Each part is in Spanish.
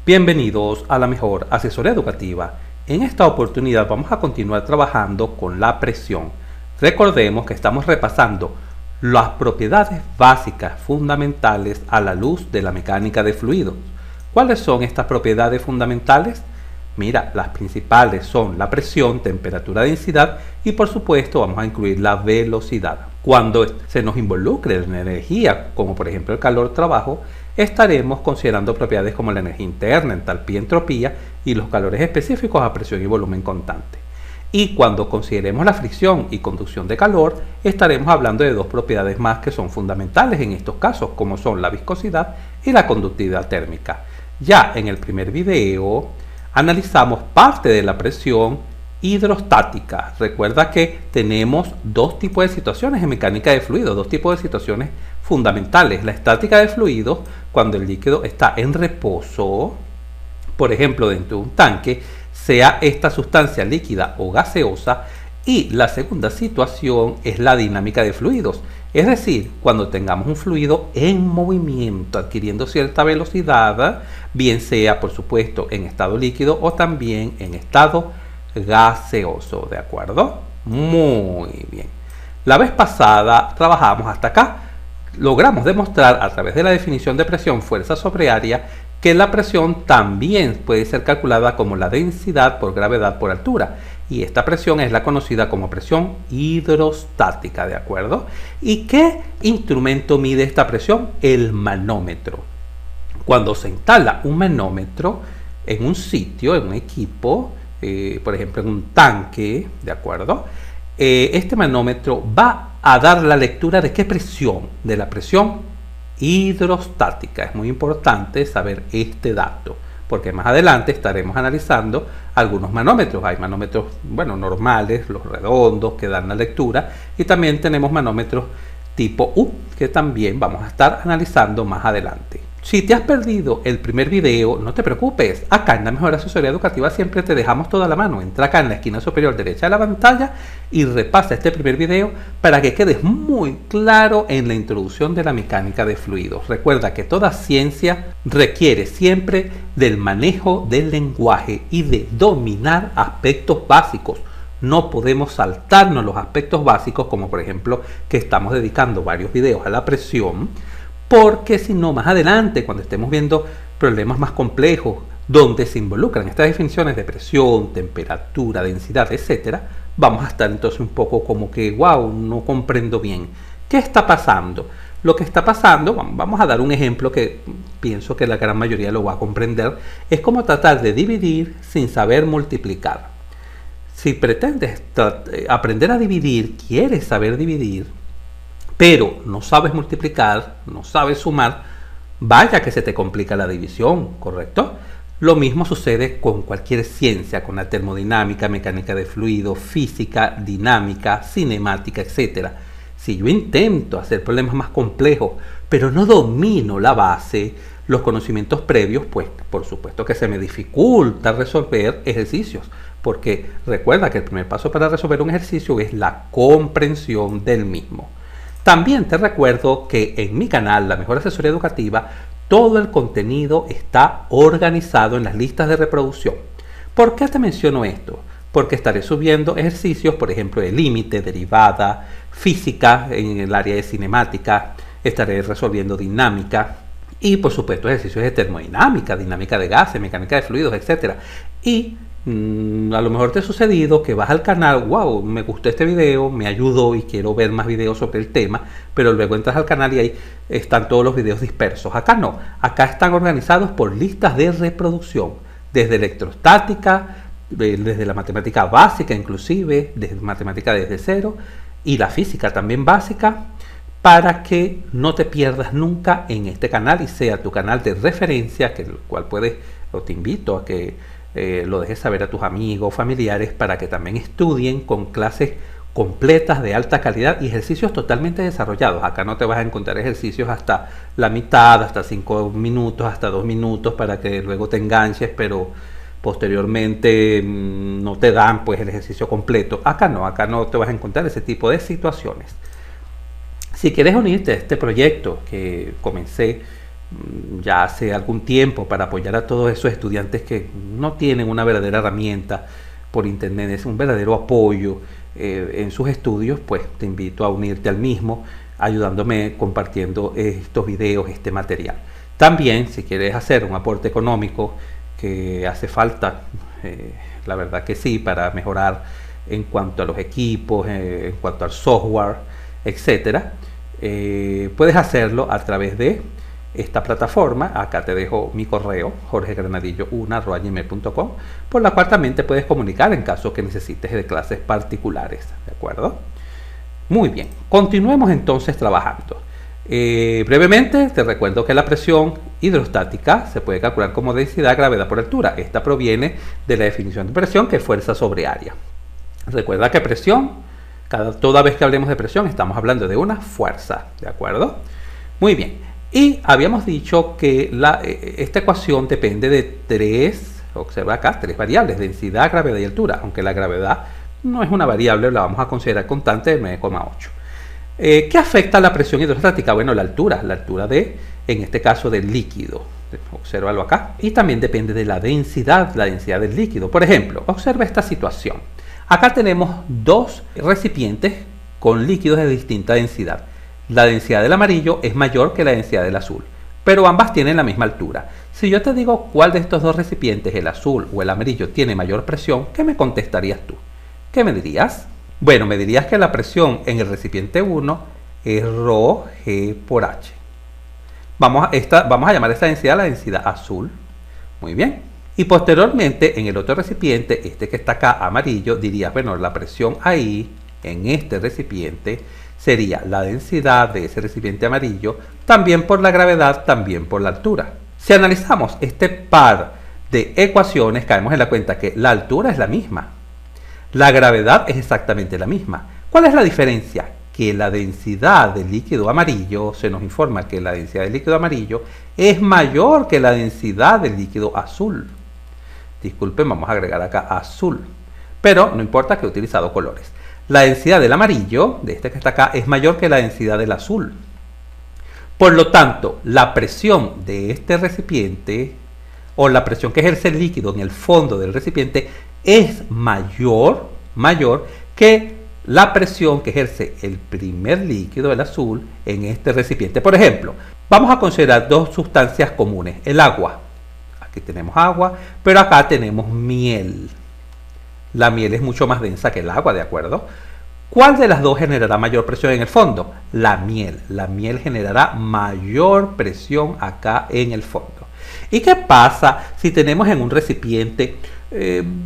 Bienvenidos a la mejor asesoría educativa. En esta oportunidad vamos a continuar trabajando con la presión. Recordemos que estamos repasando las propiedades básicas fundamentales a la luz de la mecánica de fluidos. ¿Cuáles son estas propiedades fundamentales? Mira, las principales son la presión, temperatura, densidad y por supuesto vamos a incluir la velocidad. Cuando se nos involucre la energía, como por ejemplo el calor, trabajo, estaremos considerando propiedades como la energía interna, entalpía, entropía y los calores específicos a presión y volumen constante. Y cuando consideremos la fricción y conducción de calor, estaremos hablando de dos propiedades más que son fundamentales en estos casos, como son la viscosidad y la conductividad térmica. Ya en el primer video analizamos parte de la presión hidrostática. Recuerda que tenemos dos tipos de situaciones en mecánica de fluidos, dos tipos de situaciones fundamentales. La estática de fluidos, cuando el líquido está en reposo, por ejemplo dentro de un tanque, sea esta sustancia líquida o gaseosa. Y la segunda situación es la dinámica de fluidos, es decir, cuando tengamos un fluido en movimiento, adquiriendo cierta velocidad, bien sea por supuesto en estado líquido o también en estado gaseoso, ¿de acuerdo? Muy bien. La vez pasada trabajamos hasta acá. Logramos demostrar a través de la definición de presión fuerza sobre área que la presión también puede ser calculada como la densidad por gravedad por altura. Y esta presión es la conocida como presión hidrostática, ¿de acuerdo? ¿Y qué instrumento mide esta presión? El manómetro. Cuando se instala un manómetro en un sitio, en un equipo, por ejemplo en un tanque, ¿de acuerdo? Este manómetro va a dar la lectura de qué presión, de la presión hidrostática. Es muy importante saber este dato, porque más adelante estaremos analizando algunos manómetros. Hay manómetros, bueno, normales, los redondos, que dan la lectura, y también tenemos manómetros tipo U, que también vamos a estar analizando más adelante. Si te has perdido el primer video, no te preocupes. Acá en la mejor asesoría educativa siempre te dejamos toda la mano. Entra acá en la esquina superior derecha de la pantalla y repasa este primer video para que quedes muy claro en la introducción de la mecánica de fluidos. Recuerda que toda ciencia requiere siempre del manejo del lenguaje y de dominar aspectos básicos. No podemos saltarnos los aspectos básicos, como por ejemplo que estamos dedicando varios videos a la presión, porque si no, más adelante, cuando estemos viendo problemas más complejos, donde se involucran estas definiciones de presión, temperatura, densidad, etcétera, vamos a estar entonces un poco como que, wow, no comprendo bien. ¿Qué está pasando? Lo que está pasando, vamos a dar un ejemplo que pienso que la gran mayoría lo va a comprender, es como tratar de dividir sin saber multiplicar. Si pretendes aprender a dividir, quieres saber dividir, pero no sabes multiplicar, no sabes sumar, vaya que se te complica la división, ¿correcto? Lo mismo sucede con cualquier ciencia, con la termodinámica, mecánica de fluidos, física, dinámica, cinemática, etc. Si yo intento hacer problemas más complejos, pero no domino la base, los conocimientos previos, pues por supuesto que se me dificulta resolver ejercicios, porque recuerda que el primer paso para resolver un ejercicio es la comprensión del mismo. También te recuerdo que en mi canal, La Mejor Asesoría Educativa, todo el contenido está organizado en las listas de reproducción. ¿Por qué te menciono esto? Porque estaré subiendo ejercicios, por ejemplo, de límite, derivada, física en el área de cinemática, estaré resolviendo dinámica y, por supuesto, ejercicios de termodinámica, dinámica de gases, mecánica de fluidos, etc. Y a lo mejor te ha sucedido que vas al canal, wow, me gustó este video, me ayudó y quiero ver más videos sobre el tema, pero luego entras al canal y ahí están todos los videos dispersos. Acá no, acá están organizados por listas de reproducción, desde electrostática, desde la matemática básica inclusive, desde matemática desde cero y la física también básica, para que no te pierdas nunca en este canal y sea tu canal de referencia, que el cual puedes, o te invito a que lo dejes saber a tus amigos, familiares, para que también estudien con clases completas de alta calidad y ejercicios totalmente desarrollados. Acá no te vas a encontrar ejercicios hasta la mitad, hasta 5 minutos, hasta 2 minutos para que luego te enganches, pero posteriormente no te dan pues el ejercicio completo. Acá no te vas a encontrar ese tipo de situaciones. Si quieres unirte a este proyecto que comencé ya hace algún tiempo para apoyar a todos esos estudiantes que no tienen una verdadera herramienta por internet, es un verdadero apoyo en sus estudios, pues te invito a unirte al mismo, ayudándome compartiendo estos videos, este material. También, si quieres hacer un aporte económico, que hace falta, la verdad que sí, para mejorar en cuanto a los equipos, en cuanto al software, etcétera, puedes hacerlo a través de esta plataforma. Acá te dejo mi correo, jorgegranadillo1@gmail.com, por la cual también te puedes comunicar en caso que necesites de clases particulares, ¿de acuerdo? Muy bien, continuemos entonces trabajando. Brevemente te recuerdo que la presión hidrostática se puede calcular como densidad gravedad por altura. Esta proviene de la definición de presión, que es fuerza sobre área. Recuerda que presión, toda vez que hablemos de presión estamos hablando de una fuerza, ¿de acuerdo? Muy bien, y habíamos dicho que esta ecuación depende de observa acá, tres variables: densidad, gravedad y altura, aunque la gravedad no es una variable, la vamos a considerar constante de 9,8. ¿Qué afecta a la presión hidrostática? Bueno, la altura en este caso del líquido. Obsérvalo acá. Y también depende de la densidad del líquido. Por ejemplo, observa esta situación. Acá tenemos dos recipientes con líquidos de distinta densidad. La densidad del amarillo es mayor que la densidad del azul, pero ambas tienen la misma altura. Si yo te digo cuál de estos dos recipientes, el azul o el amarillo, tiene mayor presión, ¿qué me contestarías tú? ¿Qué me dirías? Bueno, me dirías que la presión en el recipiente 1 es ρg por h. Vamos a llamar esta densidad la densidad azul. Muy bien. Y posteriormente, en el otro recipiente, este que está acá, amarillo, dirías, bueno, la presión ahí, en este recipiente, sería la densidad de ese recipiente amarillo, también por la gravedad, también por la altura. Si analizamos este par de ecuaciones, caemos en la cuenta que la altura es la misma. La gravedad es exactamente la misma. ¿Cuál es la diferencia? Que la densidad del líquido amarillo, se nos informa que la densidad del líquido amarillo es mayor que la densidad del líquido azul. Disculpen, vamos a agregar acá azul. Pero no importa que he utilizado colores. La densidad del amarillo, de este que está acá, es mayor que la densidad del azul. Por lo tanto, la presión de este recipiente, o la presión que ejerce el líquido en el fondo del recipiente, es mayor que la presión que ejerce el primer líquido, el azul, en este recipiente. Por ejemplo, vamos a considerar dos sustancias comunes: el agua. Aquí tenemos agua, pero acá tenemos miel. La miel es mucho más densa que el agua, ¿de acuerdo? ¿Cuál de las dos generará mayor presión en el fondo? La miel. La miel generará mayor presión acá en el fondo. ¿Y qué pasa si tenemos en un recipiente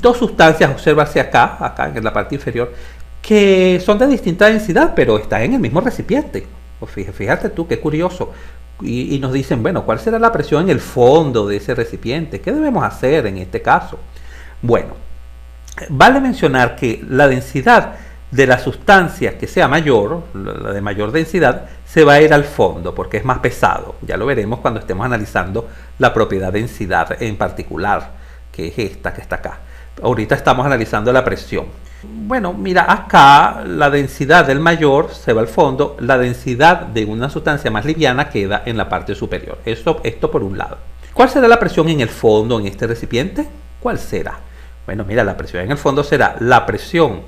dos sustancias, observa hacia acá en la parte inferior, que son de distinta densidad, pero están en el mismo recipiente? Pues fíjate tú, qué curioso. Y nos dicen, bueno, ¿cuál será la presión en el fondo de ese recipiente? ¿Qué debemos hacer en este caso? Bueno, vale mencionar que la densidad de la sustancia que sea mayor, la de mayor densidad, se va a ir al fondo porque es más pesado. Ya lo veremos cuando estemos analizando la propiedad densidad en particular, que es esta que está acá. Ahorita estamos analizando la presión. Bueno, mira, acá la densidad del mayor se va al fondo, la densidad de una sustancia más liviana queda en la parte superior. Esto por un lado. ¿Cuál será la presión en el fondo en este recipiente? ¿Cuál será? Bueno, mira, la presión en el fondo será la presión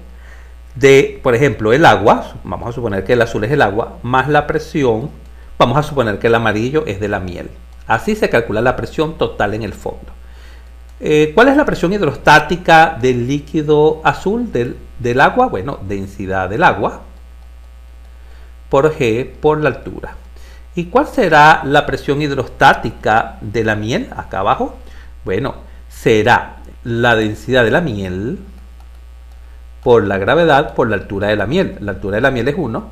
de, por ejemplo, el agua. Vamos a suponer que el azul es el agua, más la presión, vamos a suponer que el amarillo es de la miel. Así se calcula la presión total en el fondo. ¿Cuál es la presión hidrostática del líquido azul del agua? Bueno, densidad del agua por G por la altura. ¿Y cuál será la presión hidrostática de la miel? Acá abajo. Bueno, será la densidad de la miel por la gravedad por la altura de la miel. La altura de la miel es 1,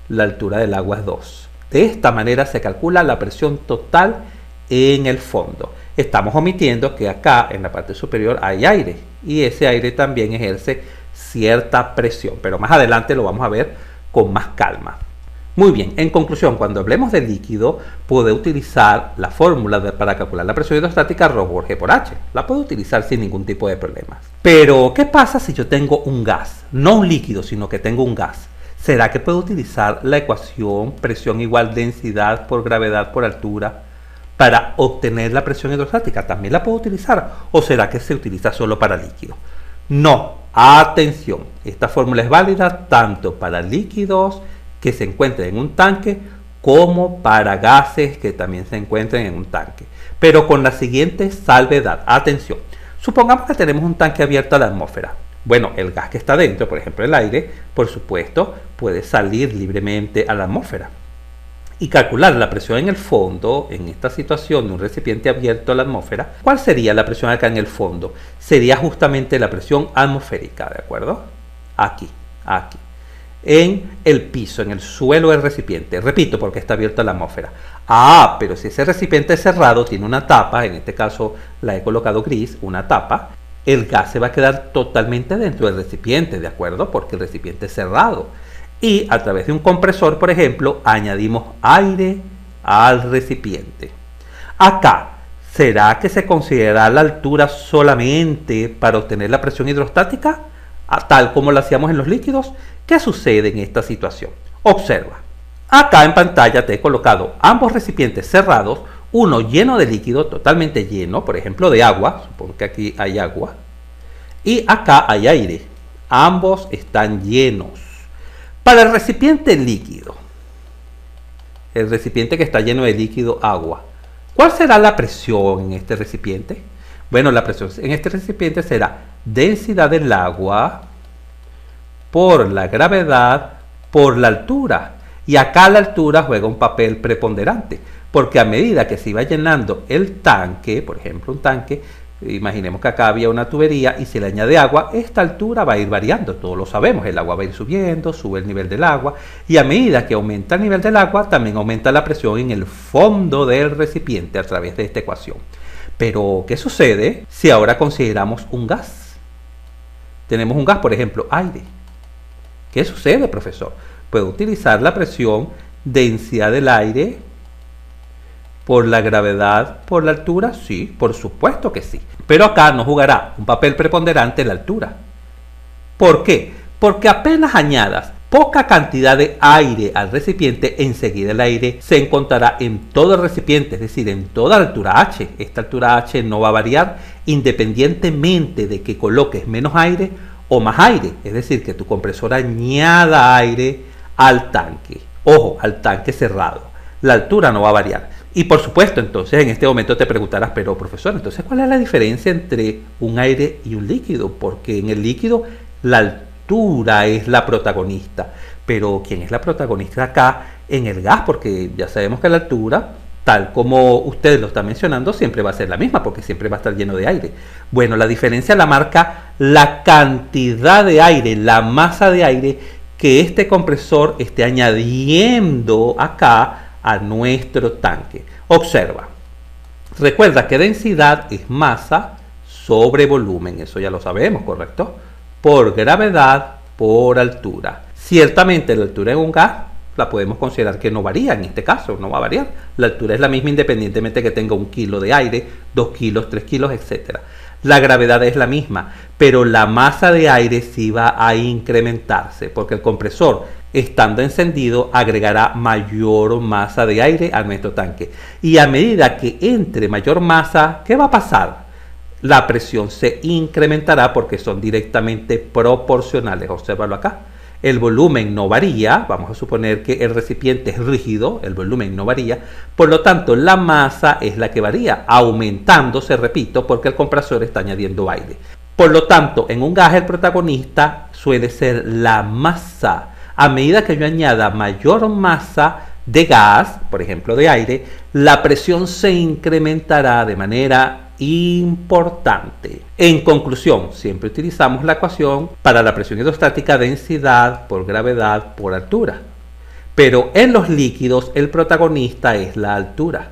la altura del agua es 2. De esta manera se calcula la presión total en el fondo. Estamos omitiendo que acá en la parte superior hay aire y ese aire también ejerce cierta presión, pero más adelante lo vamos a ver con más calma. Muy bien, en conclusión, cuando hablemos de líquido, puede utilizar la fórmula para calcular la presión hidrostática ρ por G por H. La puedo utilizar sin ningún tipo de problemas. Pero, ¿qué pasa si yo tengo un gas? No un líquido, sino que tengo un gas. ¿Será que puedo utilizar la ecuación presión igual densidad por gravedad por altura para obtener la presión hidrostática? ¿También la puedo utilizar? ¿O será que se utiliza solo para líquidos? No, atención, esta fórmula es válida tanto para líquidos que se encuentren en un tanque como para gases que también se encuentren en un tanque, pero con la siguiente salvedad. Atención, supongamos que tenemos un tanque abierto a la atmósfera. Bueno, el gas que está dentro, por ejemplo el aire, por supuesto, puede salir libremente a la atmósfera. Y calcular la presión en el fondo, en esta situación de un recipiente abierto a la atmósfera, ¿cuál sería la presión acá en el fondo? Sería justamente la presión atmosférica, ¿de acuerdo? Aquí, en el piso, en el suelo del recipiente. Repito, porque está abierto a la atmósfera. Ah, pero si ese recipiente es cerrado, tiene una tapa, en este caso la he colocado gris, una tapa, el gas se va a quedar totalmente dentro del recipiente, ¿de acuerdo? Porque el recipiente es cerrado. Y a través de un compresor, por ejemplo, añadimos aire al recipiente. Acá, ¿será que se considera la altura solamente para obtener la presión hidrostática? Tal como lo hacíamos en los líquidos. ¿Qué sucede en esta situación? Observa. Acá en pantalla te he colocado ambos recipientes cerrados, uno lleno de líquido, totalmente lleno, por ejemplo de agua, supongo que aquí hay agua, y acá hay aire. Ambos están llenos. Para el recipiente líquido, el recipiente que está lleno de líquido, agua, ¿cuál será la presión en este recipiente? Bueno, la presión en este recipiente será densidad del agua por la gravedad por la altura. Y acá la altura juega un papel preponderante, porque a medida que se iba llenando el tanque, por ejemplo un tanque, imaginemos que acá había una tubería y se le añade agua, esta altura va a ir variando, todos lo sabemos, el agua va a ir subiendo, sube el nivel del agua, y a medida que aumenta el nivel del agua, también aumenta la presión en el fondo del recipiente a través de esta ecuación. Pero, ¿qué sucede si ahora consideramos un gas? Tenemos un gas, por ejemplo, aire. ¿Qué sucede, profesor? ¿Puedo utilizar la presión, densidad del aire por la gravedad por la altura? Sí, por supuesto que sí. Pero acá no jugará un papel preponderante la altura. ¿Por qué? Porque apenas añadas poca cantidad de aire al recipiente, enseguida el aire se encontrará en todo el recipiente, es decir, en toda la altura H. Esta altura H no va a variar independientemente de que coloques menos aire o más aire. Es decir, que tu compresor añada aire al tanque. Ojo, al tanque cerrado. La altura no va a variar. Y por supuesto, entonces en este momento te preguntarás, pero profesor, entonces ¿cuál es la diferencia entre un aire y un líquido? Porque en el líquido la altura es la protagonista. Pero ¿quién es la protagonista acá en el gas? Porque ya sabemos que la altura, tal como ustedes lo están mencionando, siempre va a ser la misma, porque siempre va a estar lleno de aire. Bueno, la diferencia la marca la cantidad de aire, la masa de aire que este compresor esté añadiendo acá a nuestro tanque. Observa, recuerda que densidad es masa sobre volumen, eso ya lo sabemos, ¿correcto? Por gravedad por altura. Ciertamente la altura en un gas la podemos considerar que no varía, en este caso no va a variar. La altura es la misma independientemente que tenga 1 kilo de aire, 2 kilos, 3 kilos, etc. La gravedad es la misma, pero la masa de aire sí va a incrementarse, porque el compresor, estando encendido, agregará mayor masa de aire a nuestro tanque. Y a medida que entre mayor masa, ¿qué va a pasar? La presión se incrementará porque son directamente proporcionales. Obsérvalo acá. El volumen no varía, vamos a suponer que el recipiente es rígido, el volumen no varía, por lo tanto la masa es la que varía, aumentándose, repito, porque el compresor está añadiendo aire. Por lo tanto, en un gas el protagonista suele ser la masa. A medida que yo añada mayor masa de gas, por ejemplo de aire, la presión se incrementará de manera importante. En conclusión, siempre utilizamos la ecuación para la presión hidrostática: densidad por gravedad por altura. Pero en los líquidos el protagonista es la altura.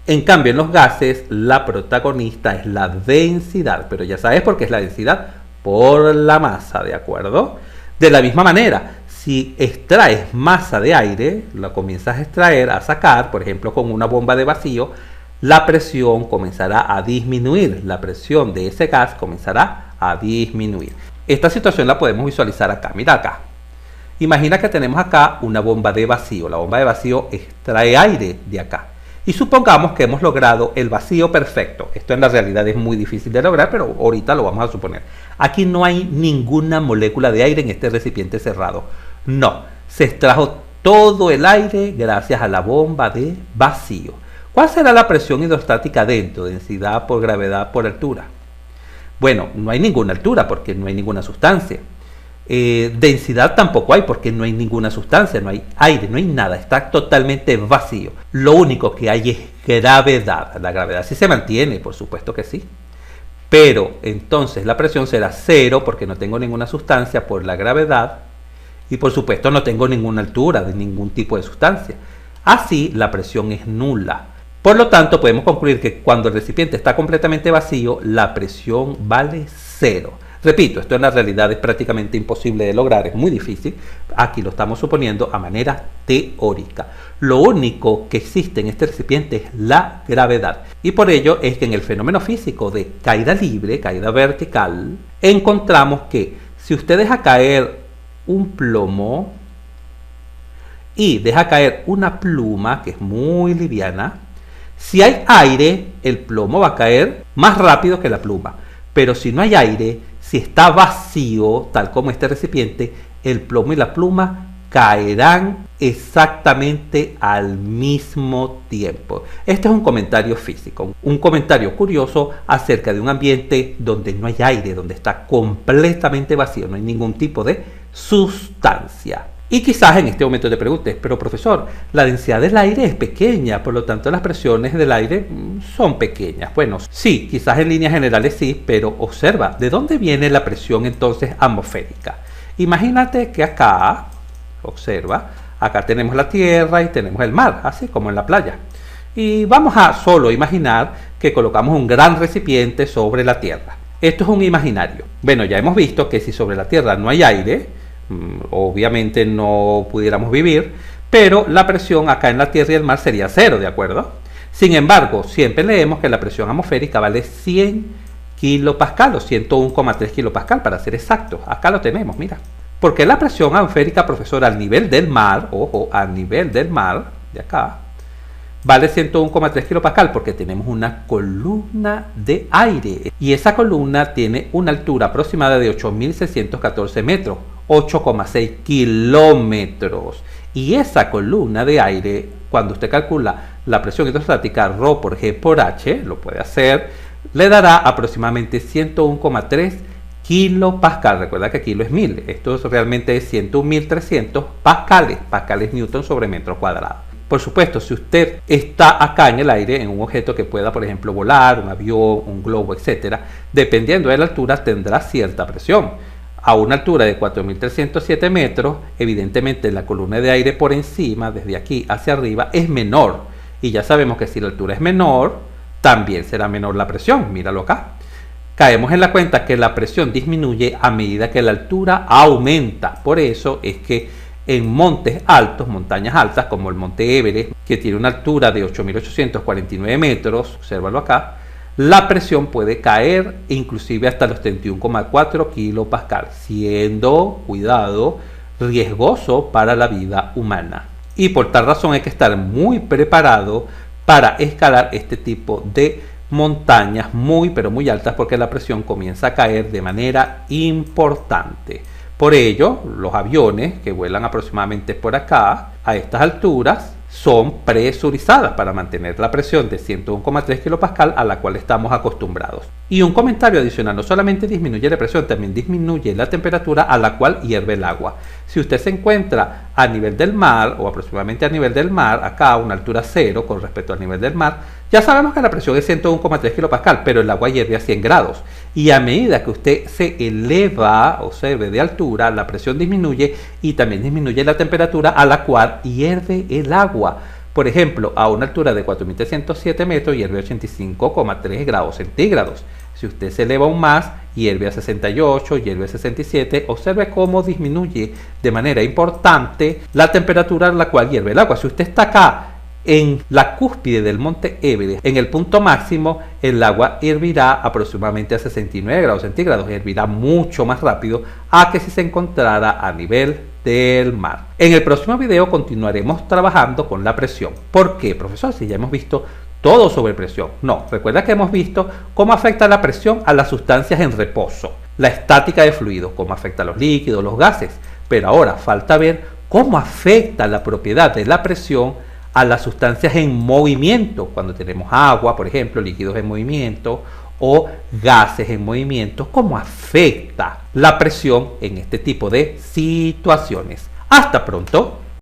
En cambio en los gases la protagonista es la densidad. Pero ya sabes por qué es la densidad, por la masa, ¿de acuerdo? De la misma manera, si extraes masa de aire, la comienzas a extraer, a sacar, por ejemplo con una bomba de vacío, la presión comenzará a disminuir, la presión de ese gas comenzará a disminuir. Esta situación la podemos visualizar acá, mira acá. Imagina que tenemos acá una bomba de vacío, la bomba de vacío extrae aire de acá. Y supongamos que hemos logrado el vacío perfecto. Esto en la realidad es muy difícil de lograr, pero ahorita lo vamos a suponer. Aquí no hay ninguna molécula de aire en este recipiente cerrado. No, se extrajo todo el aire gracias a la bomba de vacío. ¿Cuál será la presión hidrostática dentro? Densidad por gravedad por altura. Bueno, no hay ninguna altura porque no hay ninguna sustancia. Densidad tampoco hay porque no hay ninguna sustancia, no hay aire, no hay nada, está totalmente vacío. Lo único que hay es gravedad. La gravedad sí se mantiene, por supuesto que sí. Pero entonces la presión será cero porque no tengo ninguna sustancia por la gravedad y por supuesto no tengo ninguna altura de ningún tipo de sustancia. Así la presión es nula. Por lo tanto podemos concluir que cuando el recipiente está completamente vacío la presión vale cero. Repito, esto en la realidad es prácticamente imposible de lograr, es muy difícil. Aquí lo estamos suponiendo a manera teórica. Lo único que existe en este recipiente es la gravedad. Y por ello es que en el fenómeno físico de caída libre, caída vertical, encontramos que si usted deja caer un plomo y deja caer una pluma que es muy liviana, si hay aire, el plomo va a caer más rápido que la pluma. Pero si no hay aire, si está vacío, tal como este recipiente, el plomo y la pluma caerán exactamente al mismo tiempo. Este es un comentario físico, un comentario curioso acerca de un ambiente donde no hay aire, donde está completamente vacío, no hay ningún tipo de sustancia. Y quizás en este momento te preguntes, pero profesor, la densidad del aire es pequeña, por lo tanto las presiones del aire son pequeñas. Bueno, sí, quizás en líneas generales sí, pero observa, ¿de dónde viene la presión entonces atmosférica? Imagínate que acá, observa, acá tenemos la tierra y tenemos el mar, así como en la playa. Y vamos a solo imaginar que colocamos un gran recipiente sobre la tierra. Esto es un imaginario. Bueno, ya hemos visto que si sobre la tierra no hay aire, obviamente no pudiéramos vivir, pero la presión acá en la tierra y el mar sería cero, ¿de acuerdo? Sin embargo, siempre leemos que la presión atmosférica vale 100 kilopascal o 101,3 kilopascal para ser exactos. Acá lo tenemos, mira. Porque la presión atmosférica, profesor, al nivel del mar, ojo, al nivel del mar, de acá, vale 101,3 kilopascal porque tenemos una columna de aire y esa columna tiene una altura aproximada de 8.614 metros, 8,6 kilómetros. Y esa columna de aire, cuando usted calcula la presión hidrostática ρ por G por H, lo puede hacer, le dará aproximadamente 101,3 kilopascal. Recuerda que kilo es 1000. Esto realmente es 101.300 pascales. Pascal es newton sobre metro cuadrado. Por supuesto, si usted está acá en el aire, en un objeto que pueda, por ejemplo, volar, un avión, un globo, etcétera, dependiendo de la altura, tendrá cierta presión. A una altura de 4.307 metros, evidentemente la columna de aire por encima, desde aquí hacia arriba, es menor. Y ya sabemos que si la altura es menor, también será menor la presión. Míralo acá. Caemos en la cuenta que la presión disminuye a medida que la altura aumenta. Por eso es que en montes altos, montañas altas, como el monte Everest, que tiene una altura de 8.849 metros, obsérvalo acá, la presión puede caer inclusive hasta los 31,4 kilopascal, siendo, cuidado, riesgoso para la vida humana. Y por tal razón hay que estar muy preparado para escalar este tipo de montañas muy pero muy altas porque la presión comienza a caer de manera importante. Por ello, los aviones que vuelan aproximadamente por acá, a estas alturas, son presurizadas para mantener la presión de 101,3 kilopascal a la cual estamos acostumbrados. Y un comentario adicional, no solamente disminuye la presión, también disminuye la temperatura a la cual hierve el agua. Si usted se encuentra a nivel del mar o aproximadamente a nivel del mar, acá a una altura cero con respecto al nivel del mar, ya sabemos que la presión es 101,3 kilopascal, pero el agua hierve a 100 grados. Y a medida que usted se eleva, observe, de altura, la presión disminuye y también disminuye la temperatura a la cual hierve el agua. Por ejemplo, a una altura de 4.307 metros hierve 85,3 grados centígrados. Si usted se eleva aún más, hierve a 68, hierve a 67. Observe cómo disminuye de manera importante la temperatura a la cual hierve el agua. Si usted está acá en la cúspide del monte Everest, en el punto máximo, el agua hervirá aproximadamente a 69 grados centígrados. Hervirá mucho más rápido a que si se encontrara a nivel del mar. En el próximo video continuaremos trabajando con la presión. ¿Por qué, profesor? Si ya hemos visto todo sobre presión. No, recuerda que hemos visto cómo afecta la presión a las sustancias en reposo, la estática de fluidos, cómo afecta a los líquidos, los gases. Pero ahora falta ver cómo afecta la propiedad de la presión a las sustancias en movimiento, cuando tenemos agua, por ejemplo, líquidos en movimiento o gases en movimiento, cómo afecta la presión en este tipo de situaciones. Hasta pronto.